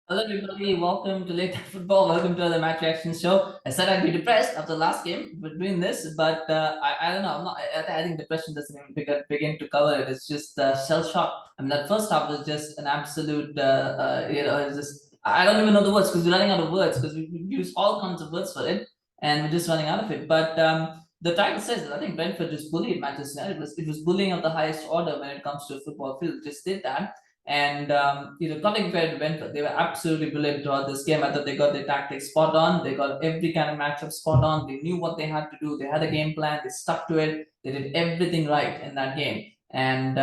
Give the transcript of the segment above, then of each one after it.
Hello everybody, welcome to Late Night Football. Welcome to the match reaction show. I said I'd be depressed after the last game with doing this, but I don't know. I'm not. I think depression doesn't even begin to cover it. It's just shell shock. I mean, that first half was just an absolute. It's just I don't even know the words because we're running out of words because we use all kinds of words for it and we're just running out of it. But the title says that I think Brentford just bullied Manchester United. It was bullying of the highest order when it comes to a football field. It just did that. And cutting credit to Brentford, they were absolutely brilliant throughout this game. I thought they got their tactics spot on. They got every kind of matchup spot on. They knew what they had to do. They had a game plan. They stuck to it. They did everything right in that game. And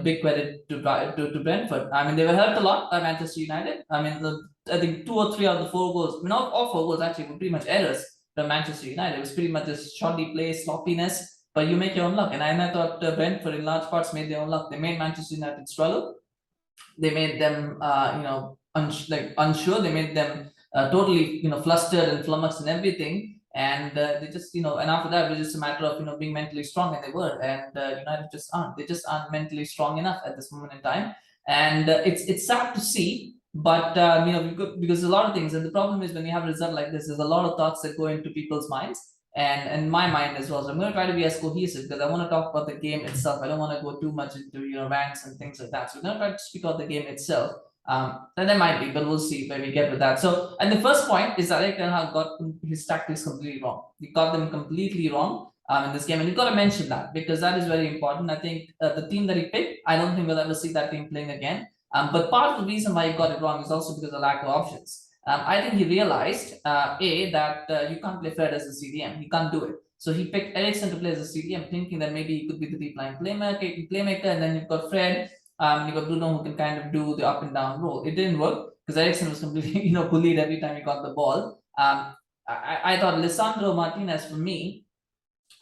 big credit to Brentford. I mean, they were helped a lot by Manchester United. I mean, I think 2 or 3 out of the 4 goals, not all 4 goals actually, were pretty much errors from Manchester United. It was pretty much just shoddy play, sloppiness. But you make your own luck. And I thought Brentford, in large parts, made their own luck. They made Manchester United struggle. They made them unsure. They made them totally flustered and flummoxed and everything. And they just and after that it was just a matter of being mentally strong, and they were. And United just aren't. They just aren't mentally strong enough at this moment in time. And it's sad to see. But because a lot of things, and the problem is when you have a result like this, there's a lot of thoughts that go into people's minds, and my mind as well. So I'm going to try to be as cohesive because I want to talk about the game itself. I don't want to go too much into rants and things like that. So we're going to try to speak about the game itself. And there might be, but we'll see where we get with that. So, and the first point is that Erik got his tactics completely wrong. He got them completely wrong in this game, and you've got to mention that because that is very important. I think the team that he picked, I don't think we'll ever see that team playing again. But part of the reason why he got it wrong is also because of lack of options. I think he realized that you can't play Fred as a CDM. He can't do it. So he picked Eriksen to play as a CDM, thinking that maybe he could be the deep line playmaker, and then you've got Fred, you've got Bruno who can kind of do the up and down role. It didn't work because Eriksen was completely bullied every time he got the ball. I thought Lisandro Martinez, for me,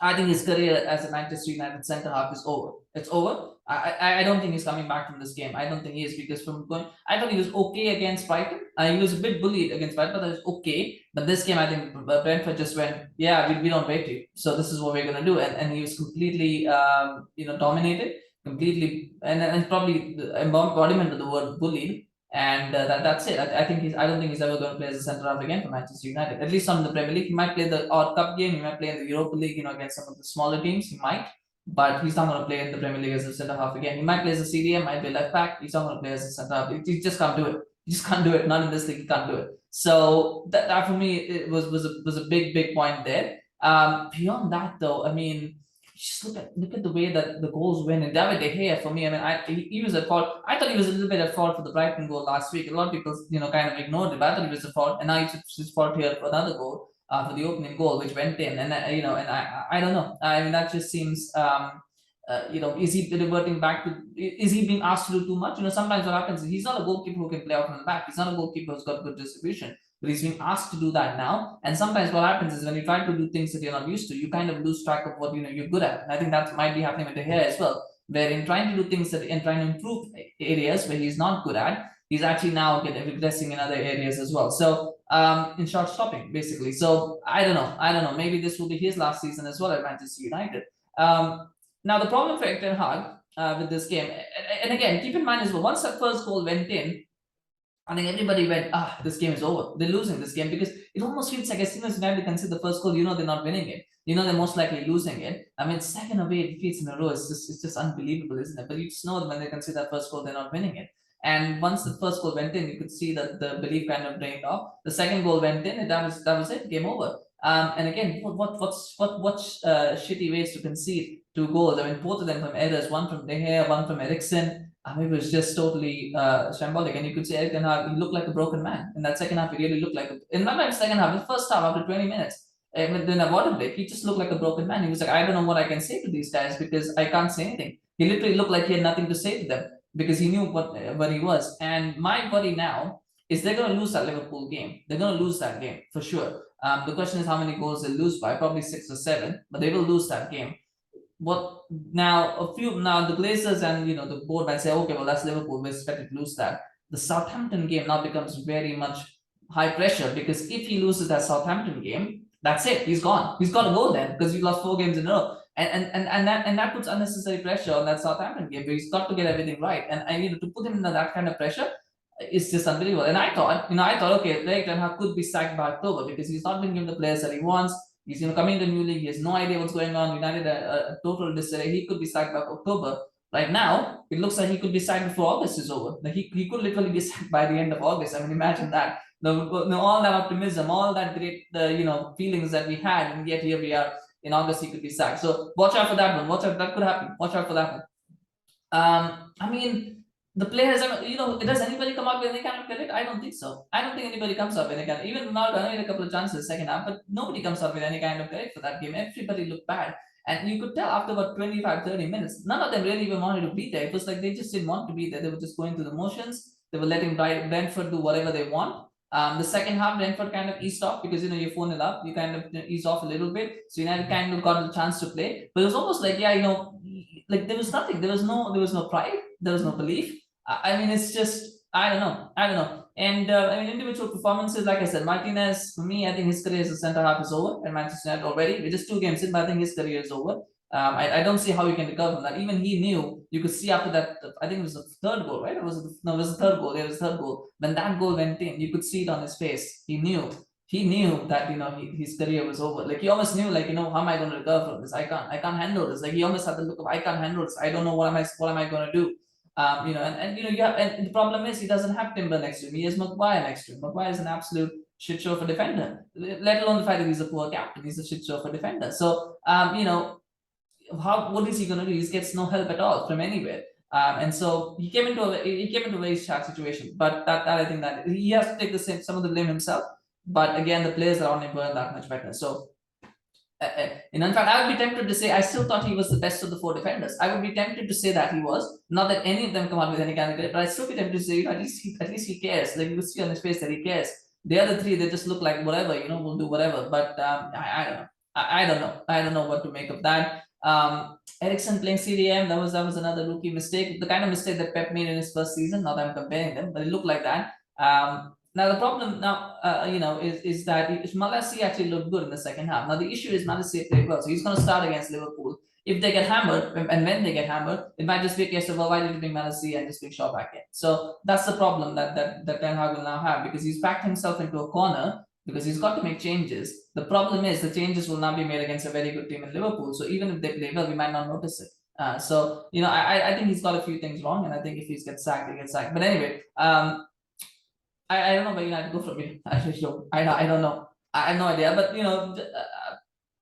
I think his career as a Manchester United centre half is over. It's over. I don't think he's coming back from this game. I don't think he is because from going, I thought he was okay against Brighton. He was a bit bullied against Brighton, but that was okay. But this game, I think Brentford just went, yeah, we don't rate you, so this is what we're gonna do, and he was completely dominated, completely, and probably the embodiment of the word bullied. And that's it. I think I don't think he's ever going to play as a centre half again for Manchester United. At least on the Premier League, he might play the odd cup game. He might play in the Europa League, against some of the smaller teams. He might, but he's not going to play in the Premier League as a centre half again. He might play as a CDM, might play left back. He's not going to play as a centre half. He just can't do it. He just can't do it. Not in this league. He can't do it. So that for me it was a big point there. Beyond that, though, I mean, just look at the way that the goals win. And David De Gea, for me, I mean, he was at fault. I thought he was a little bit at fault for the Brighton goal last week. A lot of people, kind of ignored it. But I thought he was at fault, and now he's his fault here for another goal, for the opening goal, which went in. And and I don't know. I mean, that just seems. Is he reverting back to? Is he being asked to do too much? Sometimes what happens is he's not a goalkeeper who can play out from the back. He's not a goalkeeper who's got good distribution, but he's being asked to do that now. And sometimes what happens is when you try to do things that you're not used to, you kind of lose track of what you're good at. And I think that might be happening with De Gea as well, where in trying to do things and trying to improve areas where he's not good at, he's actually now regressing in other areas as well. So in short, stopping basically. So I don't know. Maybe this will be his last season as well at Manchester United. Now the problem for Erik ten Hag with this game, and again, keep in mind as well, once that first goal went in, I think everybody went, this game is over. They're losing this game because it almost feels like as soon as United concede the first goal, they're not winning it. They're most likely losing it. I mean, second away defeats in a row. It's just unbelievable, isn't it? But you just know that when they concede that first goal, they're not winning it. And once the first goal went in, you could see that the belief kind of drained off. The second goal went in, and that was it. Game over. And again, what's shitty ways to concede 2 goals? I mean, both of them from errors. One from De Gea, one from Eriksen. It was just totally shambolic, and you could say Erik ten Hag, he looked like a broken man in that second half. He really looked like in my second half, the first half after 20 minutes, then a water break, he just looked like a broken man. He was like, I don't know what I can say to these guys because I can't say anything. He literally looked like he had nothing to say to them because he knew what he was. And my worry now is they're going to lose that Liverpool game. They're going to lose that game for sure. The question is how many goals they lose by, probably 6 or 7, but they will lose that game. What now? The Glazers and the board might say, okay, well that's Liverpool, we expect to lose that. The Southampton game now becomes very much high pressure because if he loses that Southampton game, that's it. He's gone. He's got to go then because he lost 4 games in a row, and that puts unnecessary pressure on that Southampton game. But he's got to get everything right, and I need to put him under that kind of pressure. It's just unbelievable. And I thought, okay, Erik Ten Hag could be sacked by October because he's not been given the players that he wants. He's coming to a new league. He has no idea what's going on. United a total disarray. He could be sacked by October. Right now, it looks like he could be sacked before August is over. Like he could literally be sacked by the end of August. I mean, imagine that. All that optimism, all that great, feelings that we had, and yet here we are in August. He could be sacked. So watch out for that one. Watch out, that could happen. Watch out for that one. I mean, the players, does anybody come out with any kind of credit? I don't think so. I don't think anybody comes up with any kind. Even Ronaldo had a couple of chances second half, but nobody comes up with any kind of credit for that game. Everybody looked bad. And you could tell after about 25, 30 minutes, none of them really even wanted to be there. It was like they just didn't want to be there. They were just going through the motions. They were letting Brentford do whatever they want. The second half, Brentford kind of eased off because you're 4-0 up. You kind of ease off a little bit. So United kind of got the chance to play. But it was almost like, like there was nothing. There was no pride. There was no belief. I mean, it's just, I don't know. And individual performances, like I said, Martinez, for me, I think his career as a centre half is over at Manchester United already. We're just 2 games in, but I think his career is over. I don't see how he can recover from that. Even he knew, you could see after that, I think it was the third goal, right? It was the third goal. It was the third goal. When that goal went in, you could see it on his face. He knew that his career was over. Like he almost knew, how am I going to recover from this? I can't handle this. Like he almost had the look of, I can't handle this. I don't know what am I going to do. And the problem is he doesn't have Timber next to him. He has Maguire next to him. Maguire is an absolute shit show for defender. Let alone the fact that he's a poor captain. He's a shit show for defender. So what is he going to do? He gets no help at all from anywhere. And so he came into a very sad situation. But that I think that he has to take some of the blame himself. But again, the players around him weren't that much better. So in fact, I would be tempted to say I still thought he was the best of the 4 defenders. I would be tempted to say that he was. Not that any of them come out with any kind of credit, but I'd still be tempted to say, at least he cares. Like you could see on his face that he cares. The other 3, they just look like whatever, we'll do whatever. But I don't know. I don't know. I don't know what to make of that. Eriksen playing CDM, that was another rookie mistake. The kind of mistake that Pep made in his first season. Not that I'm comparing them, but it looked like that. Now the problem is that Malacia actually looked good in the second half. Now the issue is Malacia played well, so he's going to start against Liverpool. If they get hammered, and when they get hammered, it might just be a case of, well, why did you bring Malacia and just bring Shaw back in? So that's the problem that Ten Hag will now have, because he's backed himself into a corner because he's got to make changes. The problem is the changes will not be made against a very good team in Liverpool. So even if they play well, we might not notice it. I think he's got a few things wrong, and I think if he gets sacked, he gets sacked. But anyway, I don't know where United go from here. I don't know. I have no idea. But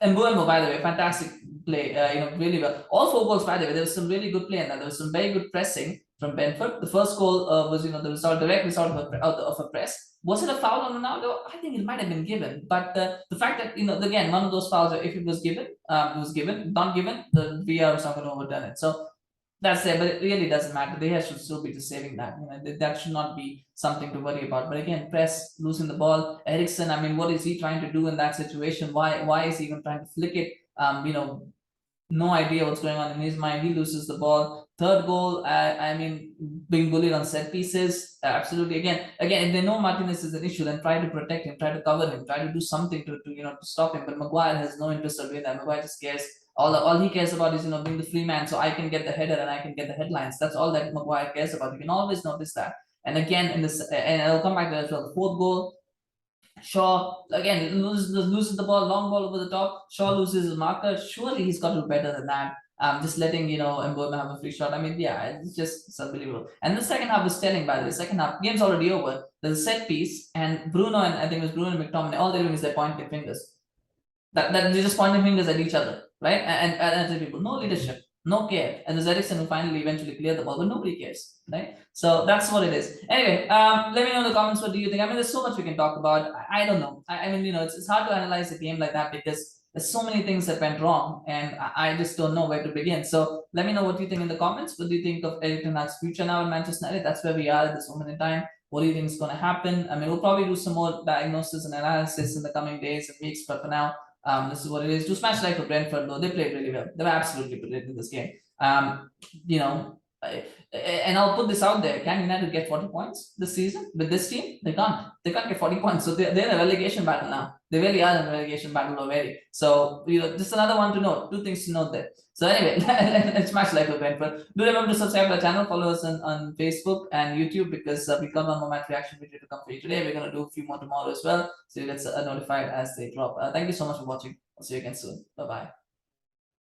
Mbuemo, by the way, fantastic play. Really well. All 4 goals, by the way, there was some really good play in that. There was some very good pressing from Brentford. The first goal was the direct result of a press. Was it a foul on Ronaldo? I think it might have been given. But the fact that again, one of those fouls, if it was given, it was given. Not given, the VR was not going to overturn it. So that's there, but it really doesn't matter. They should still be just saving that. That should not be something to worry about. But again, press, losing the ball. Eriksen, I mean, what is he trying to do in that situation? Why is he even trying to flick it? No idea what's going on in his mind. He loses the ball. Third goal, being bullied on set pieces. Absolutely. Again, if they know Martinez is an issue, then try to protect him, try to cover him, try to do something to stop him. But Maguire has no interest in doing that. Maguire just cares. All he cares about is being the free man, so I can get the header and I can get the headlines. That's all that Maguire cares about. You can always notice that. And again, and I'll come back to that as well. The 4th goal, Shaw again loses the ball, long ball over the top. Shaw loses his marker. Surely he's got to do better than that. Just letting Mbuemo have a free shot. I mean, yeah, it's unbelievable. And the second half was telling, by the way. Second half, game's already over. There's a set piece, and Bruno and I think it was Bruno and McTominay, all they're doing is they're pointing fingers. That they're just pointing fingers at each other, right? And other people, no leadership, no care. And there's Eriksen who finally eventually cleared the ball, but nobody cares, right? So that's what it is. Anyway, let me know in the comments, what do you think? I mean, there's so much we can talk about. I don't know. I mean, it's hard to analyze a game like that because there's so many things that went wrong, and I just don't know where to begin. So let me know what you think in the comments. What do you think of Erik Ten Hag's future now in Manchester United? That's where we are at this moment in time. What do you think is going to happen? I mean, we'll probably do some more diagnosis and analysis in the coming days and weeks, but for now, this is what it is. Do smash like for Brentford, though. They played really well. They were absolutely brilliant in this game. And I'll put this out there. Can United get 40 points this season with this team? They can't. They can't get 40 points. So they're in a relegation battle now. They really are in a relegation battle already. So, just another one to note. 2 things to note there. So anyway, let's match life with Brentford. Do remember to subscribe to our channel, follow us on Facebook and YouTube, because we come on more match reaction video to come for you today. We're gonna do a few more tomorrow as well, so you get notified as they drop. Thank you so much for watching. I'll see you again soon. Bye bye.